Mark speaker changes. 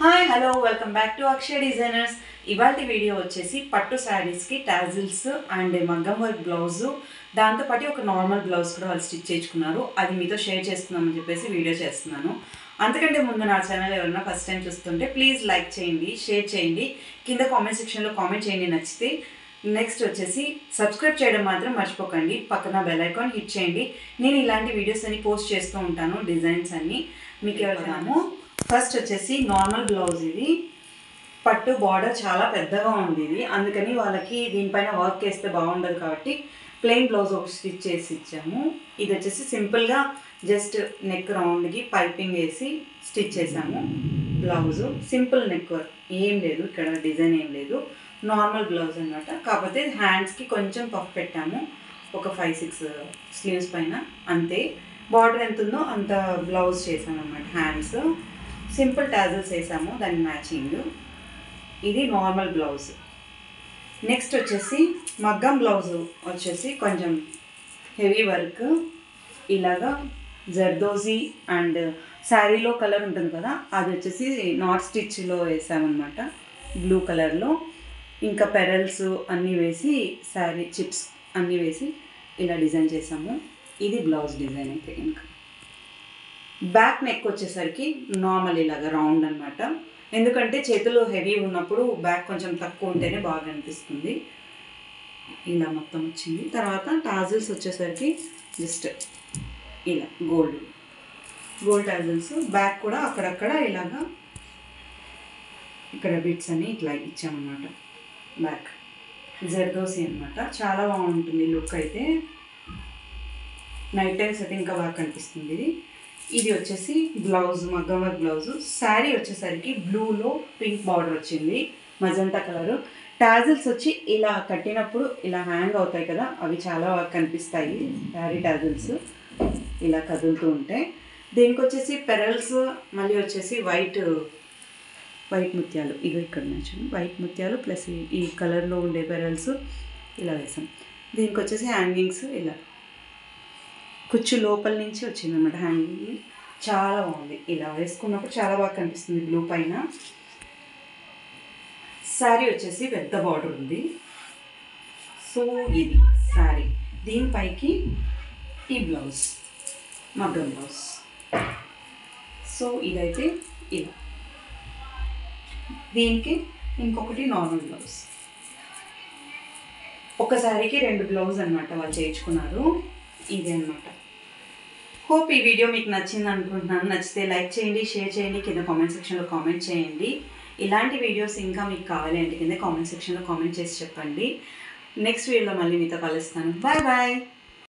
Speaker 1: Hi hello welcome back to Akshaya designers. ఇవాళ video వచ్చేసి పట్టు శారీస్కి టాజిల్స్ అండ్ మగ్గం వర్క్ బ్లౌజు, దాంతోపాటు ఒక నార్మల్ బ్లౌజ్ కూడా వాళ్ళు స్టిచ్ చేసుకున్నారు. అది మీతో షేర్ చేసుకుందామని చెప్పేసి వీడియో చేస్తున్నాను. అంతకంటే ముందు నా ఛానల్ ఎవరైనా ఫస్ట్ టైం చూస్తుంటే ప్లీజ్ లైక్ చేయండి, షేర్ చేయండి, కింద కామెంట్ సెక్షన్లో కామెంట్ చేయండి నచ్చితే. నెక్స్ట్ వచ్చేసి సబ్స్క్రైబ్ చేయడం మాత్రం మర్చిపోకండి, పక్కన బెల్ ఐకాన్ హిట్ చేయండి. నేను ఇలాంటి వీడియోస్ అన్ని పోస్ట్ చేస్తూ ఉంటాను, డిజైన్స్ అన్నీ మీకు ఎవరైనా. ఫస్ట్ వచ్చేసి నార్మల్ బ్లౌజ్, ఇది పట్టు బార్డర్ చాలా పెద్దగా ఉంది ఇది, అందుకని వాళ్ళకి దీనిపైన వర్క్ వేస్తే బాగుండదు కాబట్టి ప్లెయిన్ బ్లౌజ్ ఒక స్టిచ్ చేసి ఇచ్చాము. ఇది వచ్చేసి సింపుల్గా జస్ట్ నెక్ రౌండ్కి పైపింగ్ వేసి స్టిచ్ చేసాము. బ్లౌజు సింపుల్ నెక్ వర్క్, ఏం లేదు ఇక్కడ డిజైన్ ఏం లేదు, నార్మల్ బ్లౌజ్ అనమాట. కాకపోతే హ్యాండ్స్కి కొంచెం పఫ్ పెట్టాము, ఒక 5-6 స్లీవ్స్ పైన అంతే. బార్డర్ ఎంత ఉందో అంత బ్లౌజ్ చేసాము అనమాట. హ్యాండ్స్ సింపుల్ టాజల్స్ వేసాము దాని మ్యాచింగ్. ఇది నార్మల్ బ్లౌజ్. నెక్స్ట్ వచ్చేసి మగ్గం బ్లౌజ్ వచ్చేసి కొంచెం హెవీ వర్క్, ఇలాగా జర్దోజీ అండ్ శారీలో కలర్ ఉంటుంది కదా, అది వచ్చేసి నాట్ స్టిచ్లో వేసామన్నమాట, బ్లూ కలర్లో. ఇంకా పెరల్స్ అన్నీ వేసి శారీ చిప్స్ అన్నీ వేసి ఇలా డిజైన్ చేసాము. ఇది బ్లౌజ్ డిజైన్. అయితే ఇంకా బ్యాక్ నెక్ వచ్చేసరికి నార్మల్ ఇలాగా రౌండ్ అనమాట, ఎందుకంటే చేతులు హెవీ ఉన్నప్పుడు బ్యాక్ కొంచెం తక్కువ ఉంటేనే బాగా అనిపిస్తుంది. ఇలా మొత్తం వచ్చింది. తర్వాత టాజిల్స్ వచ్చేసరికి జస్ట్ ఇలా గోల్డ్ టాజిల్స్, బ్యాక్ కూడా అక్కడక్కడ ఇలాగా ఇక్కడ బిట్స్ అని ఇట్లా ఇచ్చామన్నమాట. బ్యాక్ జర్దోసి అనమాట, చాలా బాగుంటుంది లుక్. అయితే నైట్ టైమ్స్ అయితే ఇంకా బాగా కనిపిస్తుంది ఇది. ఇది వచ్చేసి బ్లౌజ్, మగ్గం వర్క్ బ్లౌజు. శారీ వచ్చేసరికి బ్లూలో పింక్ బార్డర్ వచ్చింది, మజంతా కలరు. టాజిల్స్ వచ్చి ఇలా కట్టినప్పుడు ఇలా హ్యాంగ్ అవుతాయి కదా, అవి చాలా బాగా కనిపిస్తాయి. శారీ టాజిల్స్ ఇలా కదులుతూ ఉంటాయి. దీనికి వచ్చేసి పెరల్స్, మళ్ళీ వచ్చేసి వైట్ ముత్యాలు, ఇవి ఇక్కడ నుంచి వైట్ ముత్యాలు ప్లస్ ఈ కలర్లో ఉండే పెరల్స్ ఇలా వేసాం. దీనికి వచ్చేసి హ్యాంగింగ్స్ ఇలా కుచ్చు లోపల నుంచి వచ్చింది అన్నమాట హ్యాంగింగ్. చాలా బాగుంది, ఇలా వేసుకున్నప్పుడు చాలా బాగా కనిపిస్తుంది బ్లూ పైన. శారీ వచ్చేసి పెద్ద బార్డర్ ఉంది. సో ఇది శారీ, దీనిపైకి ఈ బ్లౌజ్ మగ్గం బ్లౌజ్. సో ఇదైతే ఇలా, దీనికి ఇంకొకటి నార్మల్ బ్లౌజ్. ఒక శారీకి 2 బ్లౌజ్ అనమాట వాళ్ళు చేయించుకున్నారు. ఇది అనమాట. హోప్ ఈ వీడియో మీకు నచ్చింది అనుకుంటున్నాను. నచ్చితే లైక్ చేయండి, షేర్ చేయండి, కింద కామెంట్ సెక్షన్లో కామెంట్ చేయండి. ఇలాంటి వీడియోస్ ఇంకా మీకు కావాలి అంటే కింద కామెంట్ సెక్షన్లో కామెంట్ చేసి చెప్పండి. నెక్స్ట్ వీడియోలో మళ్ళీ మీతో కలుస్తాను. Bye bye.